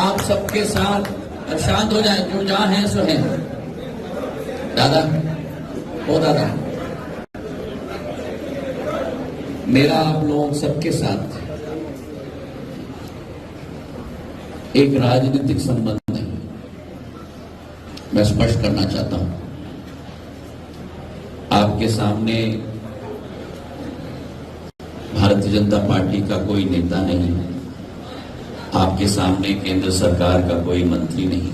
आप सबके साथ शांत हो जाए, जो जहां हैं सो हैं। दादा, ओ दादा, मेरा आप लोग सबके साथ एक राजनीतिक संबंध है, मैं स्पष्ट करना चाहता हूं। आपके सामने भारतीय जनता पार्टी का कोई नेता नहीं, आपके सामने केंद्र सरकार का कोई मंत्री नहीं,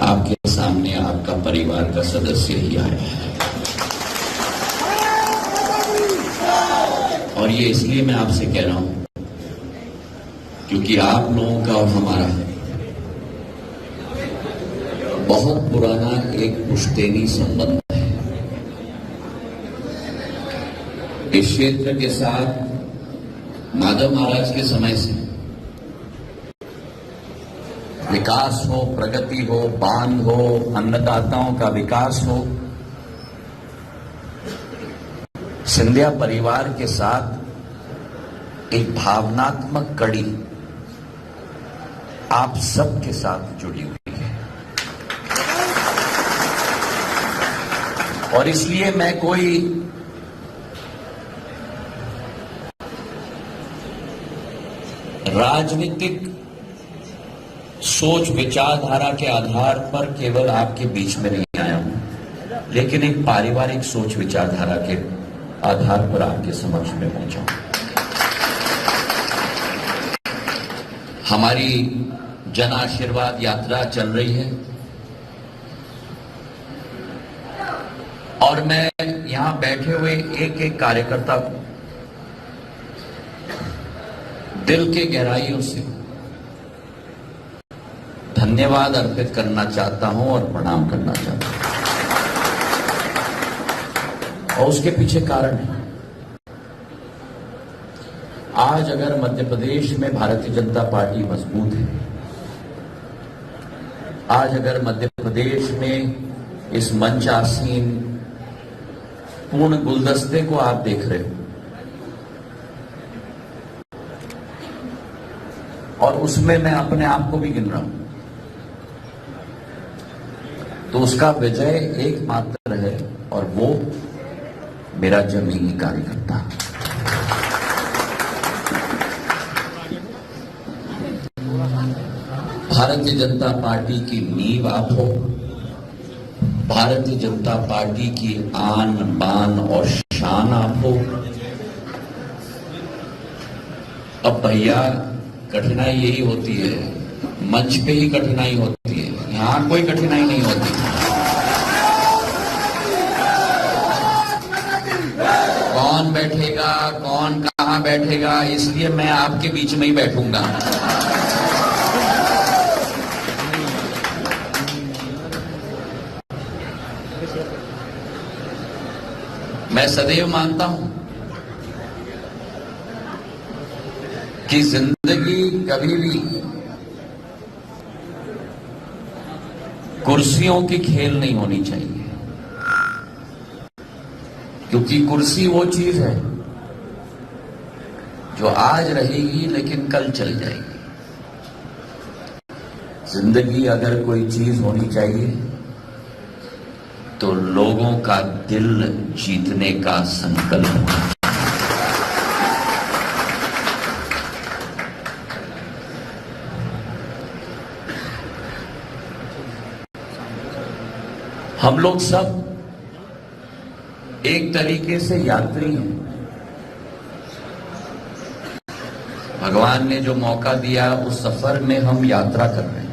आपके सामने आपका परिवार का सदस्य ही आया है। और ये इसलिए मैं आपसे कह रहा हूं क्योंकि आप लोगों का और हमारा बहुत पुराना एक पुश्तैनी संबंध है। इस क्षेत्र के साथ माधव महाराज के समय से विकास हो, प्रगति हो, बांध हो, अन्नदाताओं का विकास हो, सिंधिया परिवार के साथ एक भावनात्मक कड़ी आप सबके साथ जुड़ी हुई है। और इसलिए मैं कोई राजनीतिक सोच विचारधारा के आधार पर केवल आपके बीच में नहीं आया हूं, लेकिन एक पारिवारिक सोच विचारधारा के आधार पर आपके समक्ष में पहुंचा हूं। हमारी जन आशीर्वाद यात्रा चल रही है और मैं यहां बैठे हुए एक एक कार्यकर्ता को दिल के गहराइयों से धन्यवाद अर्पित करना चाहता हूं और प्रणाम करना चाहता हूं। और उसके पीछे कारण है, आज अगर मध्य प्रदेश में भारतीय जनता पार्टी मजबूत है, आज अगर मध्य प्रदेश में इस मंच आसीन पूर्ण गुलदस्ते को आप देख रहे हो और उसमें मैं अपने आप को भी गिन रहा हूं, तो उसका विजय एकमात्र है और वो मेरा जमीनी कार्यकर्ता। भारतीय जनता पार्टी की नींव आप हो, भारतीय जनता पार्टी की आन बान और शान आप हो। अब भैया कठिनाई यही होती है, मंच पे ही कठिनाई होती है, यहां कोई कठिनाई नहीं होती। कौन बैठेगा, कौन कहां बैठेगा, इसलिए मैं आपके बीच में ही बैठूंगा। मैं सदैव मानता हूं कि जिंदगी कभी भी कुर्सियों की खेल नहीं होनी चाहिए, क्योंकि कुर्सी वो चीज है जो आज रहेगी लेकिन कल चली जाएगी। जिंदगी अगर कोई चीज होनी चाहिए तो लोगों का दिल जीतने का संकल्प होना चाहिए। हम लोग सब एक तरीके से यात्री हैं। भगवान ने जो मौका दिया उस सफर में हम यात्रा कर रहे हैं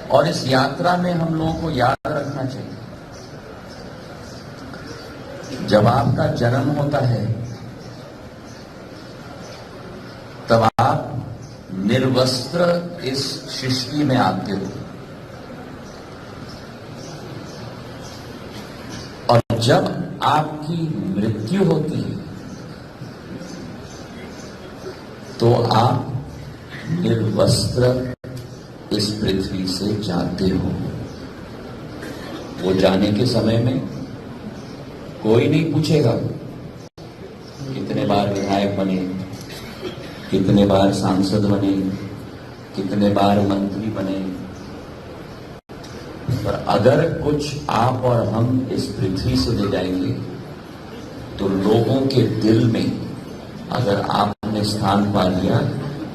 और इस यात्रा में हम लोगों को याद रखना चाहिए, जब आपका जन्म होता है तब आप निर्वस्त्र इस सृष्टि में आते हो और जब आपकी मृत्यु होती है तो आप निर्वस्त्र इस पृथ्वी से जाते हो। वो जाने के समय में कोई नहीं पूछेगा कितने बार विधायक बने, कितने बार सांसद बने, कितने बार मंत्री बने, पर अगर कुछ आप और हम इस पृथ्वी से ले जाएंगे तो लोगों के दिल में अगर आपने स्थान पा लिया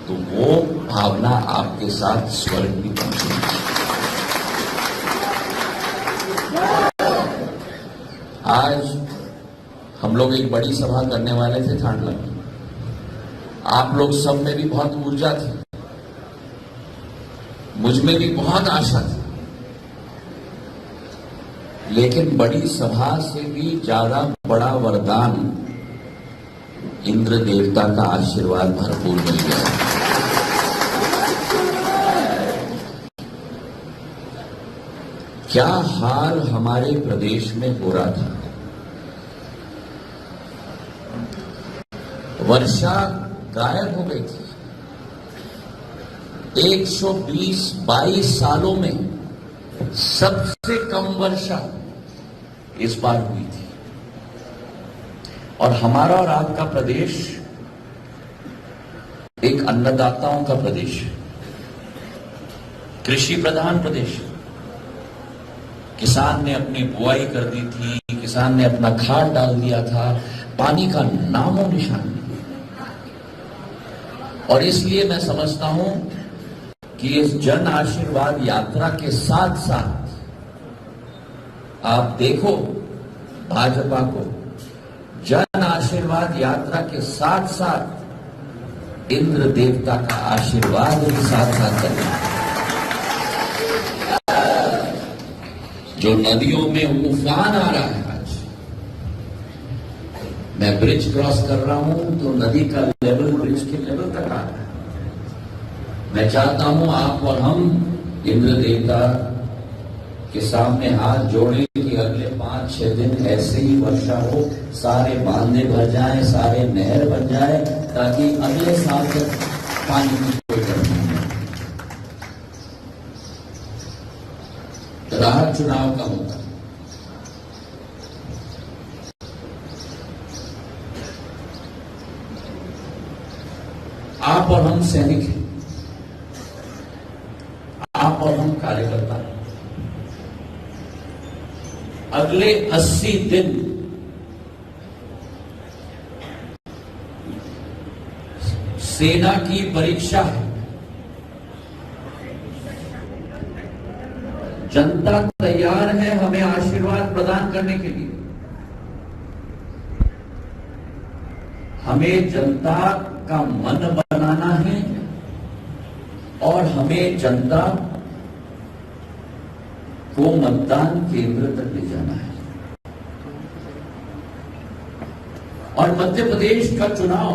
तो वो भावना आपके साथ स्वर्ग भी पहुंचेगी। आज हम लोग एक बड़ी सभा करने वाले थे थांडला में। आप लोग सब में भी बहुत ऊर्जा थी, मुझ में भी बहुत आशा थी, लेकिन बड़ी सभा से भी ज्यादा बड़ा वरदान इंद्र देवता का आशीर्वाद भरपूर मिल गया। क्या हाल हमारे प्रदेश में हो रहा था। वर्षा गायब हो गई थी। 120-22 सालों में सबसे कम वर्षा इस बार हुई थी। और हमारा और आपका प्रदेश एक अन्नदाताओं का प्रदेश है, कृषि प्रधान प्रदेश। किसान ने अपनी बुआई कर दी थी, किसान ने अपना खाद डाल दिया था, पानी का नामो निशान नहीं। और इसलिए मैं समझता हूं कि इस जन आशीर्वाद यात्रा के साथ साथ आप देखो भाजपा को जन आशीर्वाद यात्रा के साथ साथ इंद्र देवता का आशीर्वाद भी साथ साथ करना। जो नदियों में उफान आ रहा है, आज मैं ब्रिज क्रॉस कर रहा हूं तो नदी का लेवल ब्रिज के लेवल तक आ रहा है। मैं चाहता हूं आप और हम इंद्र देवता के सामने हाथ जोड़े कि अगले 5-6 दिन ऐसे ही वर्षा हो, सारे बांधे भर जाएं, सारे नहर बन जाए, ताकि अगले साल तक पानी की कोई कमी नहीं। राहत चुनाव का होता है। आप और हम सैनिक हैं, आप और हम कार्यकर्ता हैं। अगले 80 दिन सेना की परीक्षा है। जनता तैयार है हमें आशीर्वाद प्रदान करने के लिए। हमें जनता का मन बनाना है और हमें जनता को मतदान केंद्र तक ले जाना है। और मध्य प्रदेश का चुनाव,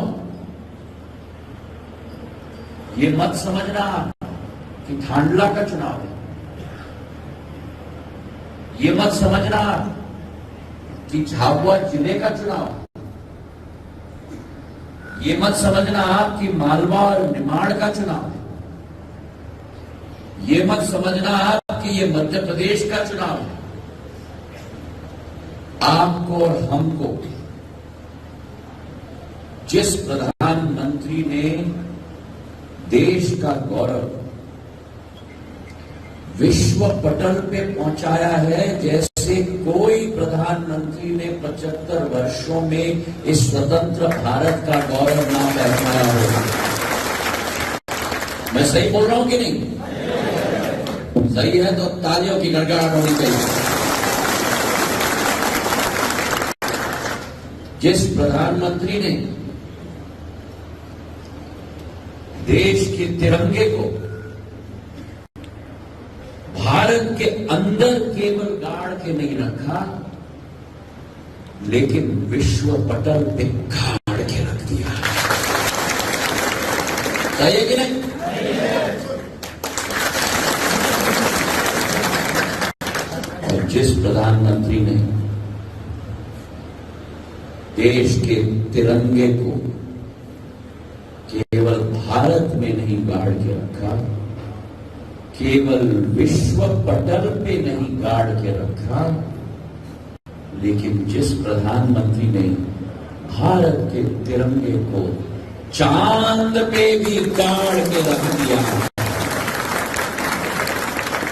ये मत समझना कि थांडला का चुनाव है। ये मत समझना कि झाबुआ जिले का चुनाव। ये मत समझना कि मालवा और निमाड़ का चुनाव है। ये मत समझना कि ये मध्य प्रदेश का चुनाव है। आपको और हमको जिस प्रधानमंत्री ने देश का गौरव विश्व पटल पे पहुंचाया है, जैसे कोई प्रधानमंत्री ने 75 वर्षों में इस स्वतंत्र भारत का गौरव ना पहचाया होगा। मैं सही बोल रहा हूं कि नहीं? सही है तो तालियों की गड़गड़ाहट होनी चाहिए। जिस प्रधानमंत्री ने देश के तिरंगे को भारत के अंदर केवल गाड़ के नहीं रखा, लेकिन विश्व पटल पे गाड़ के रख दिया। सही है कि नहीं? और जिस प्रधानमंत्री ने देश के तिरंगे को केवल भारत में नहीं गाड़ के रखा, केवल विश्व पटल पे नहीं गाड़ के रखा, लेकिन जिस प्रधानमंत्री ने भारत के तिरंगे को चांद पे भी गाड़ के रख दिया।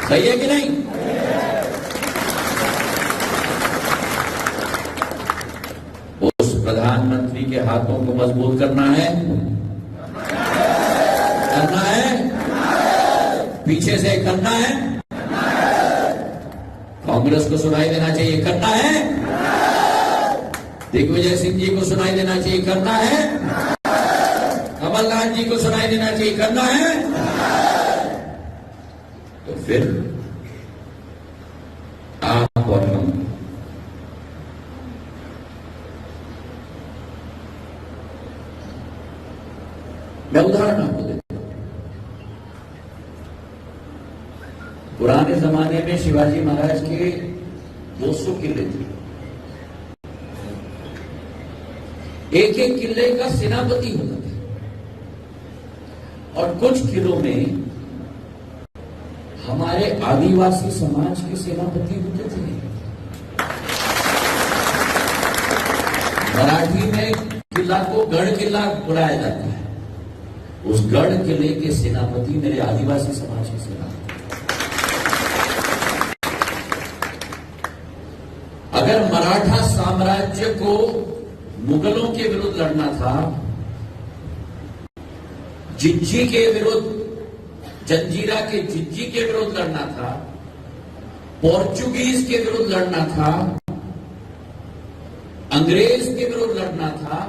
सही है कि नहीं? उस प्रधानमंत्री के हाथों को मजबूत करना है, करना है, पीछे से करना है, कांग्रेस को सुनाई देना चाहिए, करना है, दिग्विजय सिंह जी को सुनाई देना चाहिए, करना है, कमलनाथ जी को सुनाई देना चाहिए, करना है। तो फिर आप और हम मैं उदाहरण आपको देता हूं। पुराने जमाने में शिवाजी महाराज के 200 किले थे। एक एक किले का सेनापति होता था और कुछ किलों में हमारे आदिवासी समाज के सेनापति होते थे। मराठी में किला को गढ़ किला बुलाया जाता है। उस गढ़ किले के सेनापति मेरे आदिवासी समाज के सेनापति। अगर मराठा साम्राज्य को मुगलों के विरुद्ध लड़ना था, जिज्जी के विरुद्ध, जंजीरा के जिज्जी के विरुद्ध लड़ना था, पोर्चुगीज के विरुद्ध लड़ना था, अंग्रेज के विरुद्ध लड़ना था,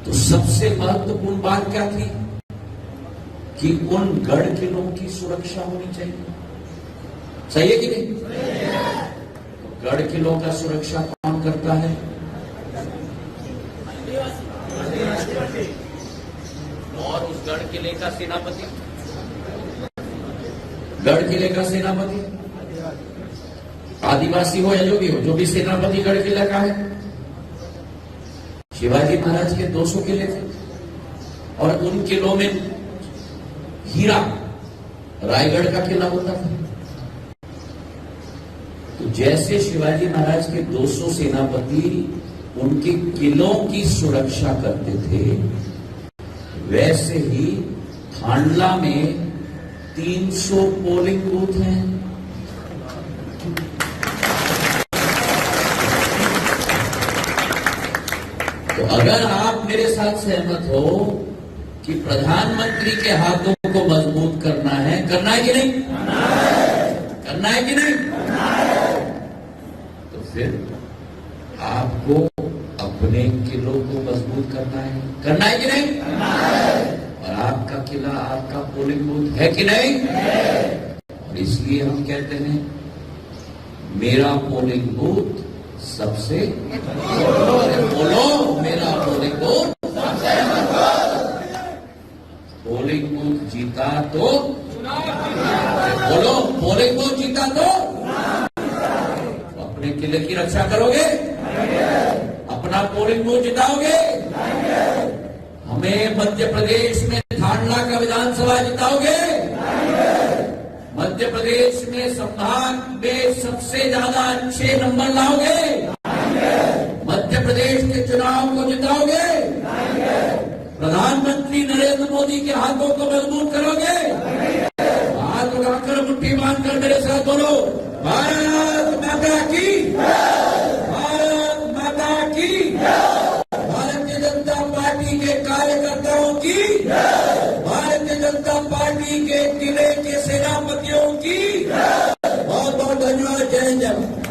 तो सबसे महत्वपूर्ण बात क्या थी कि उन गढ़ किलों की सुरक्षा होनी चाहिए। सही है कि नहीं? गढ़ किलों का सुरक्षा कौन करता है? और उस गढ़ किले का सेनापति, गढ़ किले का सेनापति आदिवासी हो या जो भी सेनापति गढ़ किले का है। शिवाजी महाराज के 200 किले थे और उन किलों में हीरा, रायगढ़ का किला होता था। तो जैसे शिवाजी महाराज के 200 सेनापति उनके किलों की सुरक्षा करते थे, वैसे ही थांडला में 300 पोलिंग बूथ हैं। तो अगर आप मेरे साथ सहमत हो कि प्रधानमंत्री के हाथों को मजबूत करना है कि नहीं? करना है कि नहीं? तो फिर आपको अपने किलों को मजबूत करना है कि नहीं? और आपका किला, आपका पोलिंग बूथ है कि नहीं? और इसलिए हम कहते हैं मेरा पोलिंग बूथ सबसे, बोलो मेरा पोलिंग बूथ सबसे मजबूत। पोलिंग बूथ जीता तो, बोलो पोलिंग बूथ जीता तो अपने किले की रक्षा करोगे, अपना पोलिंग बूथ जिताओगे, हमें मध्य प्रदेश में थांडला का विधानसभा जिताओगे, मध्य प्रदेश में संभाग में सबसे ज्यादा अच्छे नंबर लाओगे, मध्य प्रदेश के चुनाव को जिताओगे, प्रधानमंत्री नरेंद्र मोदी के हाथों को मजबूत करोगे। हाथ उठाकर मुट्ठी बांधकर मेरे साथ बोलो, भारत माता की, भारत माता की, भारतीय जनता पार्टी के कार्यकर्ताओं की, भारतीय जनता पार्टी के किले के सेनापतियों की,